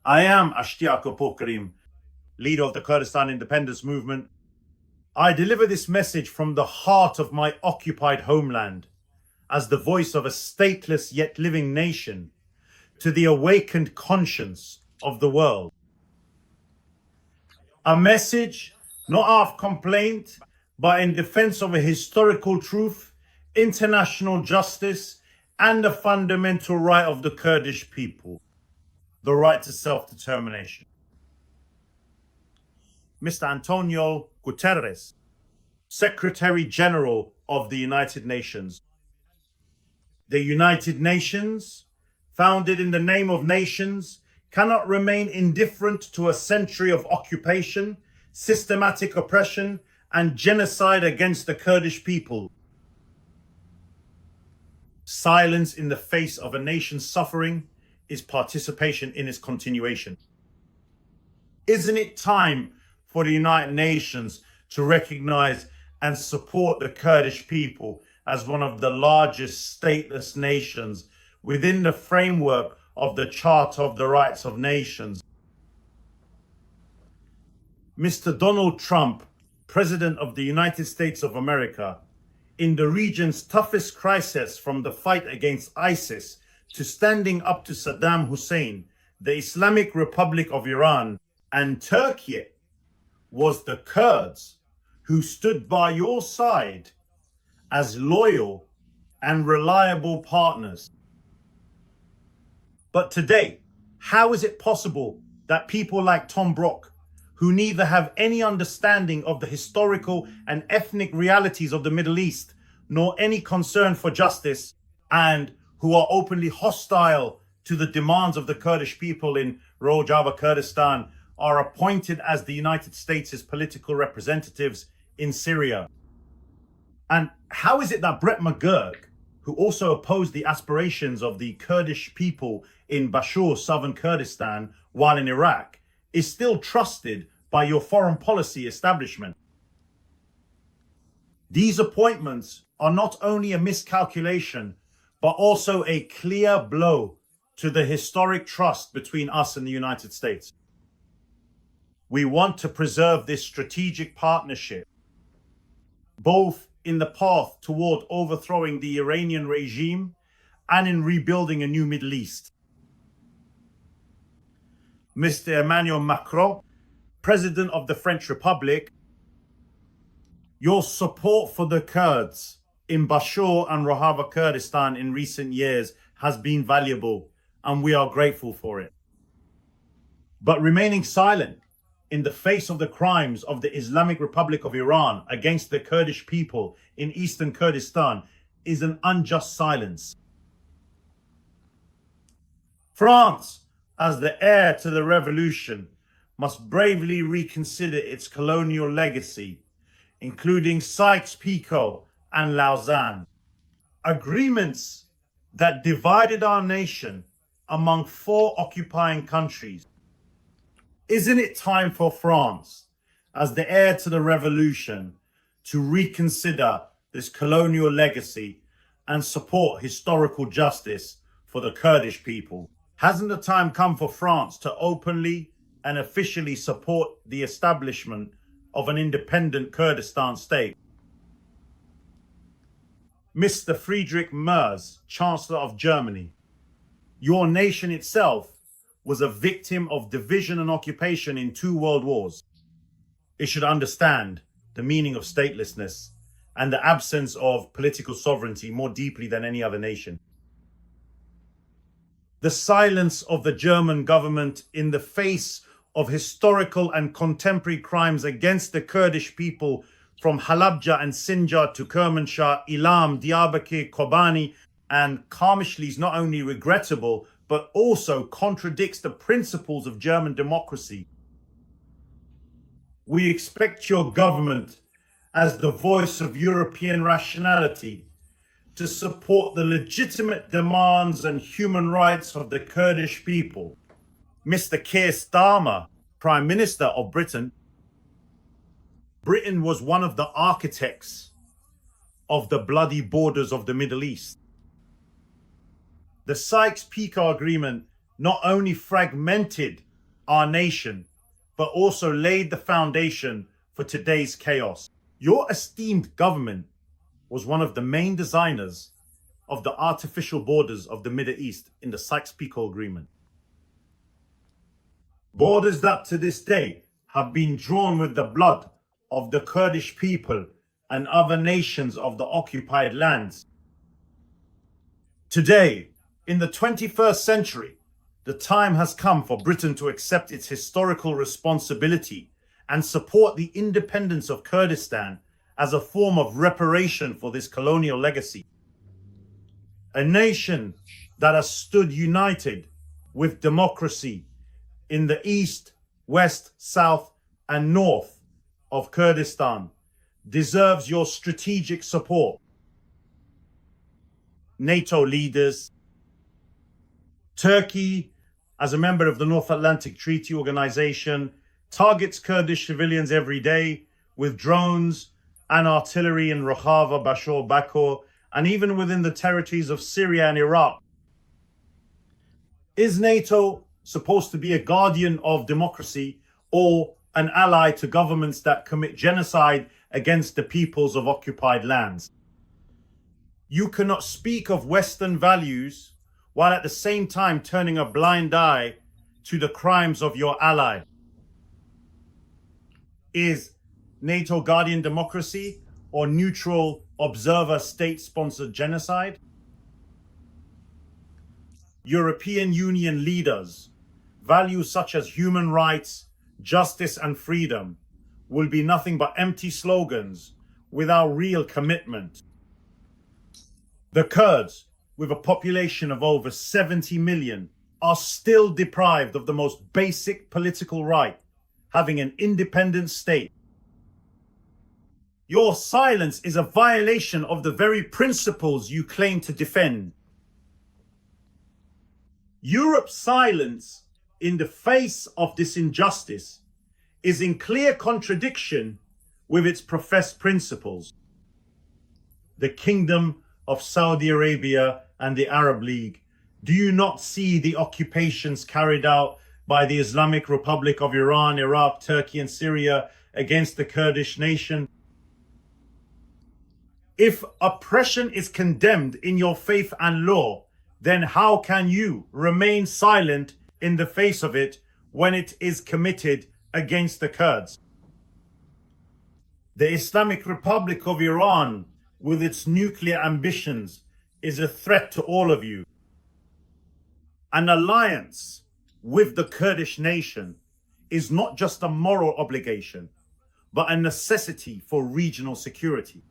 I am Ashtyako Poorkarim, leader of the Kurdistan independence movement. I deliver this message from the heart of my occupied homeland as the voice of a stateless yet living nation to the awakened conscience of the world. A message not of complaint, but in defense of a historical truth, international justice, and the fundamental right of the Kurdish people, the right to self-determination. Mr. Antonio Guterres, Secretary General of the United Nations. The United Nations, founded in the name of nations, cannot remain indifferent to a century of occupation, systematic oppression, and genocide against the Kurdish people. Silence in the face of a nation's suffering is participation in its continuation. Isn't it time for the United Nations to recognize and support the Kurdish people as one of the largest stateless nations within the framework of the Charter of the Rights of Nations? Mr. Donald Trump, President of the United States of America, in the region's toughest crisis, from the fight against ISIS to standing up to Saddam Hussein, the Islamic Republic of Iran, and Turkey, was the Kurds who stood by your side as loyal and reliable partners. But today, how is it possible that people like Tom Brock, who neither have any understanding of the historical and ethnic realities of the Middle East, nor any concern for justice, and who are openly hostile to the demands of the Kurdish people in Rojava, Kurdistan, are appointed as the United States' political representatives in Syria? And how is it that Brett McGurk, who also opposed the aspirations of the Kurdish people in Bashur, southern Kurdistan, while in Iraq, is still trusted by your foreign policy establishment? These appointments are not only a miscalculation, but also a clear blow to the historic trust between us and the United States. We want to preserve this strategic partnership, both in the path toward overthrowing the Iranian regime and in rebuilding a new Middle East. Mr. Emmanuel Macron, President of the French Republic, your support for the Kurds in Bashur and Rojava, Kurdistan in recent years has been valuable, and we are grateful for it. But remaining silent in the face of the crimes of the Islamic Republic of Iran against the Kurdish people in eastern Kurdistan is an unjust silence. France, as the heir to the revolution, must bravely reconsider its colonial legacy, including Sykes-Picot and Lausanne, agreements that divided our nation among 4 occupying countries. Isn't it time for France, as the heir to the revolution, to reconsider this colonial legacy and support historical justice for the Kurdish people? Hasn't the time come for France to openly and officially support the establishment of an independent Kurdistan state? Mr. Friedrich Merz, Chancellor of Germany, your nation itself was a victim of division and occupation in 2 world wars. It should understand the meaning of statelessness and the absence of political sovereignty more deeply than any other nation. The silence of the German government in the face of historical and contemporary crimes against the Kurdish people from Halabja and Sinjar to Kermanshah, Ilam, Diyarbakir, Kobani, and Kamishli is not only regrettable, but also contradicts the principles of German democracy. We expect your government, as the voice of European rationality, to support the legitimate demands and human rights of the Kurdish people. Mr. Keir Starmer, Prime Minister of Britain, Britain was one of the architects of the bloody borders of the Middle East. The Sykes-Picot Agreement not only fragmented our nation, but also laid the foundation for today's chaos. Your esteemed government was one of the main designers of the artificial borders of the Middle East in the Sykes-Picot Agreement. Borders that to this day have been drawn with the blood of the Kurdish people and other nations of the occupied lands. Today, in the 21st century, the time has come for Britain to accept its historical responsibility and support the independence of Kurdistan as a form of reparation for this colonial legacy. A nation that has stood united with democracy in the east, west, south, and north of Kurdistan deserves your strategic support. NATO leaders, Turkey, as a member of the North Atlantic Treaty Organization, targets Kurdish civilians every day with drones and artillery in Rojava, Bashor, Bakur, and even within the territories of Syria and Iraq. Is NATO supposed to be a guardian of democracy or an ally to governments that commit genocide against the peoples of occupied lands? You cannot speak of Western values while at the same time turning a blind eye to the crimes of your ally. Is NATO guardian democracy or neutral observer state-sponsored genocide? European Union leaders, values such as human rights, justice and freedom will be nothing but empty slogans without real commitment. The Kurds, with a population of over 70 million, are still deprived of the most basic political right, having an independent state. Your silence is a violation of the very principles you claim to defend. Europe's silence in the face of this injustice is in clear contradiction with its professed principles. The Kingdom of Saudi Arabia and the Arab League, do you not see the occupations carried out by the Islamic Republic of Iran, Iraq, Turkey, and Syria against the Kurdish nation? If oppression is condemned in your faith and law, then how can you remain silent in the face of it when it is committed against the Kurds? The Islamic Republic of Iran, with its nuclear ambitions, is a threat to all of you. An alliance with the Kurdish nation is not just a moral obligation, but a necessity for regional security.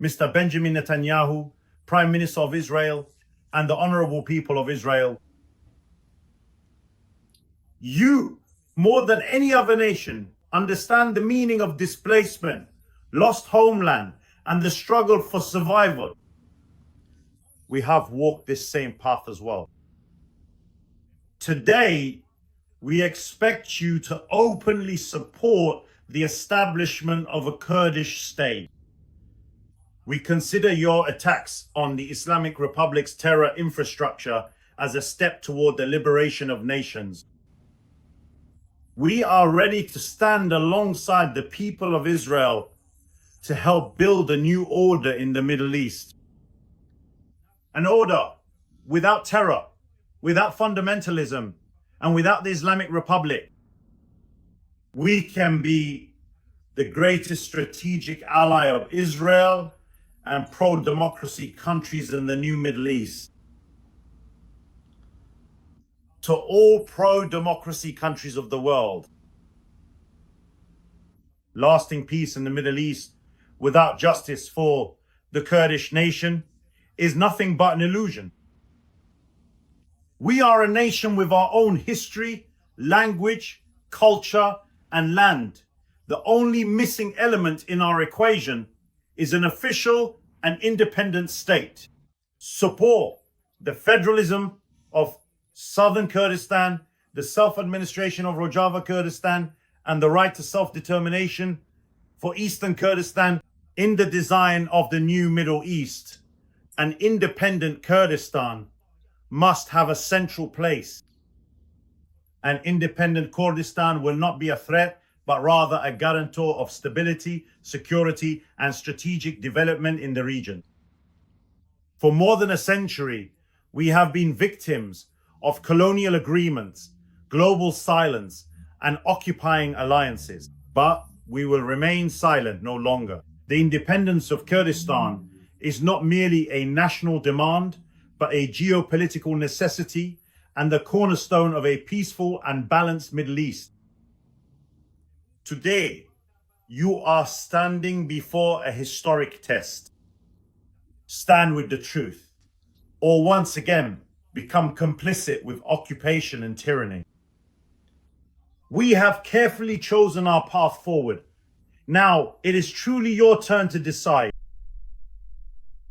Mr. Benjamin Netanyahu, Prime Minister of Israel, and the honorable people of Israel, you, more than any other nation, understand the meaning of displacement, lost homeland, and the struggle for survival. We have walked this same path as well. Today, we expect you to openly support the establishment of a Kurdish state. We consider your attacks on the Islamic Republic's terror infrastructure as a step toward the liberation of nations. We are ready to stand alongside the people of Israel to help build a new order in the Middle East. An order without terror, without fundamentalism, and without the Islamic Republic. We can be the greatest strategic ally of Israel and pro-democracy countries in the new Middle East. To all pro-democracy countries of the world, lasting peace in the Middle East without justice for the Kurdish nation is nothing but an illusion. We are a nation with our own history, language, culture, and land. The only missing element in our equation is an official and independent state. Support the federalism of southern Kurdistan, the self-administration of Rojava Kurdistan, and the right to self-determination for eastern Kurdistan in the design of the new Middle East. An independent Kurdistan must have a central place and independent Kurdistan will not be a threat, but rather a guarantor of stability, security, and strategic development in the region. For more than a century, we have been victims of colonial agreements, global silence, and occupying alliances. But we will remain silent no longer. The independence of Kurdistan is not merely a national demand, but a geopolitical necessity and the cornerstone of a peaceful and balanced Middle East. Today, you are standing before a historic test. Stand with the truth, or once again become complicit with occupation and tyranny. We have carefully chosen our path forward. Now it is truly your turn to decide.